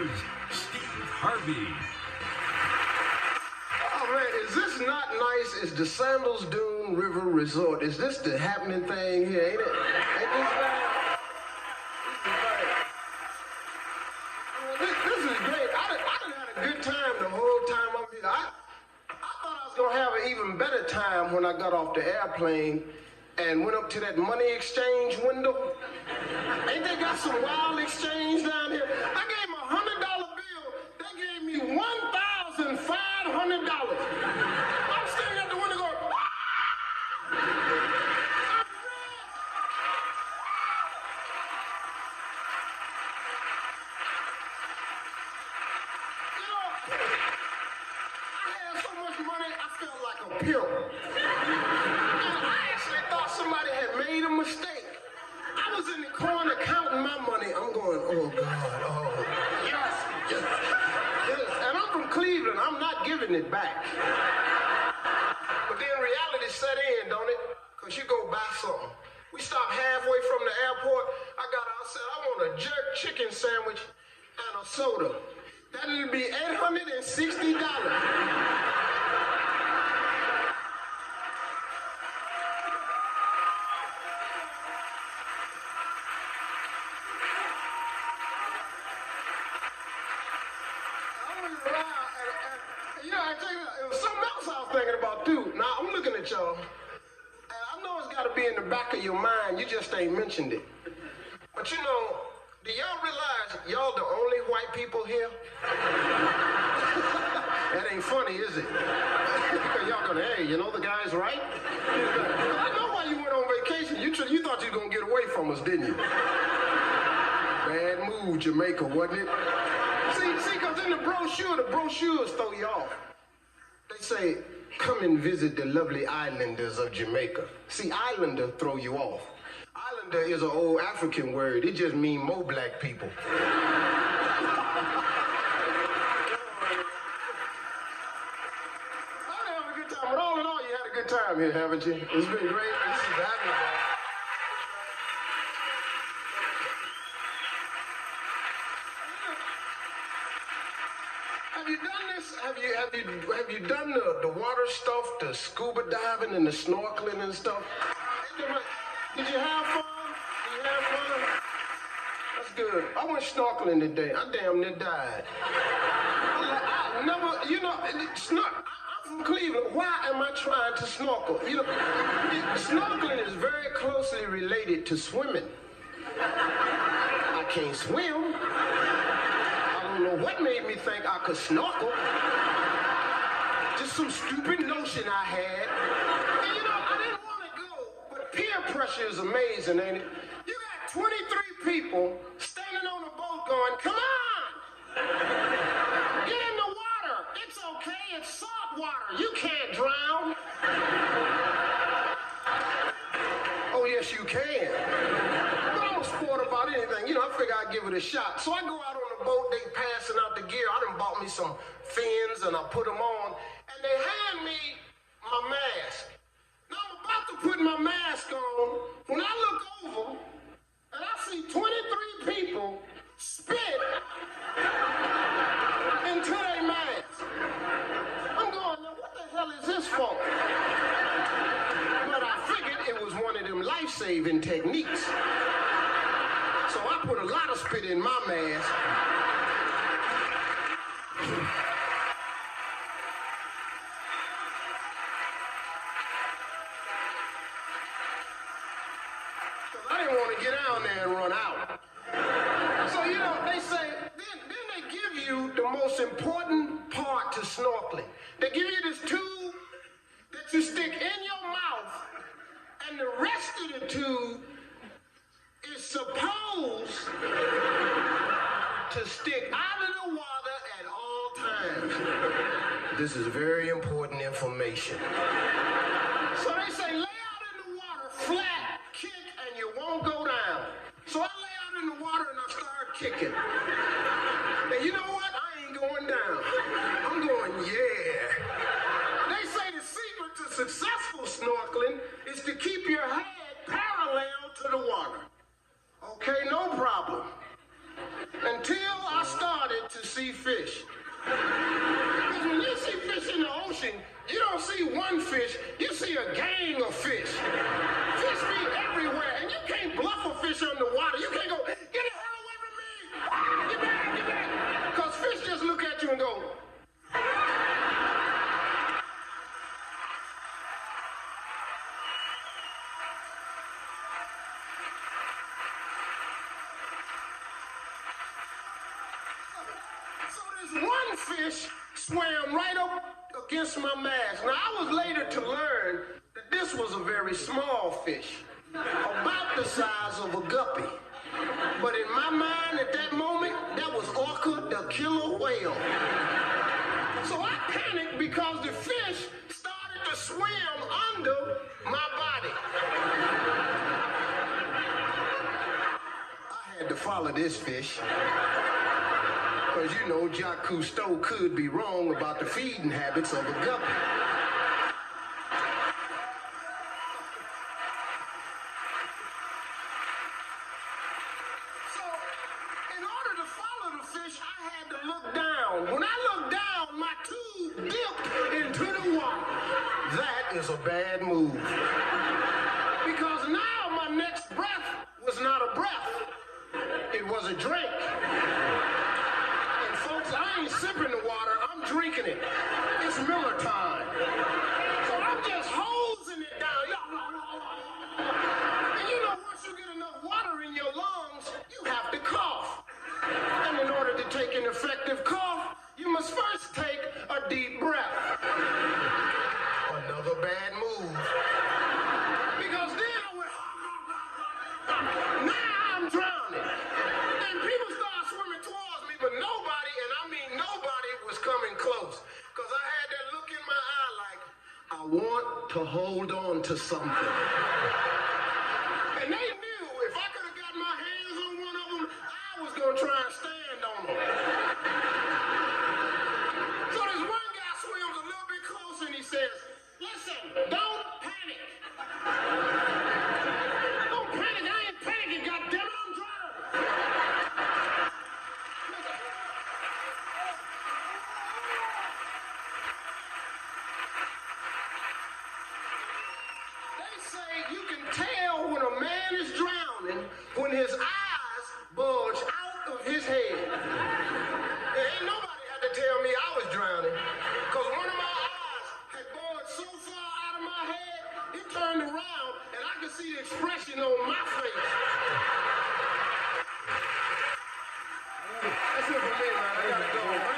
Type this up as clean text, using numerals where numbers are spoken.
here's Steve Harvey. Oh man, is this not nice? Is the Sandals Dune River Resort? Is this the happening thing here? Ain't it? Ain't this bad? This is great. I done had a good time the whole time I'm here. I thought I was gonna have an even better time when I got off the airplane and went up to that money exchange window. Ain't they got some wild exchange down here? I gave them $100 bill. They gave me $1,500. I'm standing at the window going, I had so much money, I felt like a pimp. And I actually thought somebody had made a mistake. I was in the corner counting my money. I'm going, oh God, oh, yes, yes, yes. And I'm from Cleveland. I'm not giving it back. But then reality set in, don't it? Because you go buy something. We stopped halfway from the airport. I got out and said, I want a jerk chicken sandwich and a soda. That'll be $860. It was something else I was thinking about too. Now I'm looking at y'all, and I know it's got to be in the back of your mind. You just ain't mentioned it. But you know, do y'all realize y'all the only white people here? That ain't funny, is it? Y'all gonna, hey, you know the guy's right. I know why you went on vacation. You thought you were gonna get away from us, didn't you? Bad move, Jamaica, wasn't it? See, because in the brochures throw you off. They say, come and visit the lovely islanders of Jamaica. See, islander throw you off. Islander is an old African word. It just means more black people. I had a good time, but all in all, you had a good time here, haven't you? It's been great. This is happening, man. Have you done this? Have you done the water stuff, the scuba diving and the snorkeling and stuff? Did you have fun? That's good. I went snorkeling today. I damn near died. I never, you know, I'm from Cleveland. Why am I trying to snorkel? You know, snorkeling is very closely related to swimming. I can't swim. I don't know what made me think I could snorkel. Just some stupid notion I had. And you know, I didn't want to go, but peer pressure is amazing, ain't it? You got 23 people standing on a boat going, come on! Get in the water! It's okay, it's salt water. You can't drown. Oh, yes, you can. But I'm a sport about anything. You know, I figure I'd give it a shot. So I go out on the boat, they passing out the gear. I done bought me some fins and I put them on. And they hand me my mask. Now I'm about to put my mask on when I look over and I see 23 people spit into their mask. I'm going, now what the hell is this for? But I figured it was one of them life-saving techniques. So I put a lot of spit in my mask. Because I didn't want to get down there and run out. So, you know, they say, then they give you the most important part to snorkeling. They give you this tube that you stick in your mouth, and the rest of the tube is supposed to stick out of the water at all times. This is very important information. So they say lay out in the water flat, kick, and you won't go down. So I lay out in the water and I start kicking. And you know what? I ain't going down. I'm going, yeah. They say the secret to successful snorkeling is to keep your head parallel to the water. Okay, no problem. Until I started to see fish. Because when you see fish in the ocean, you don't see one fish, you see a gang of fish. Fish be everywhere, and you can't bluff a fish underwater. You can't go, get the hell away from me! Get back, get back! Because fish just look at you and go, one fish swam right up against my mask. Now, I was later to learn that this was a very small fish, about the size of a guppy. But in my mind at that moment, that was orca, the killer whale. So I panicked because the fish started to swim under my body. I had to follow this fish. Because, you know, Jacques Cousteau could be wrong about the feeding habits of a guppy. So, in order to follow the fish, I had to look down. When I looked down, my tube dipped into the water. That is a bad move. Because now my next breath was not a breath. It was a drink. I ain't sipping the water, I'm drinking it. It's Miller time. So I'm just hosing it down. And you know, once you get enough water in your lungs, you have to cough. And in order to take an effective cough, you must first take a deep breath. Another bad move. Because then I went, now I'm drowning. And people start swimming towards me, but nobody was coming close, because I had that look in my eye like, I want to hold on to something. And they knew if I could have got my hands on one of them, I was going to try and stand on them. So this one guy swims a little bit closer and he says, listen, don't panic. Don't panic, I ain't panicking, goddammit, I'm drowning. You can tell when a man is drowning when his eyes bulge out of his head. And ain't nobody had to tell me I was drowning, because one of my eyes had bulged so far out of my head, it turned around and I could see the expression on my face. That's it for me, man. I gotta go.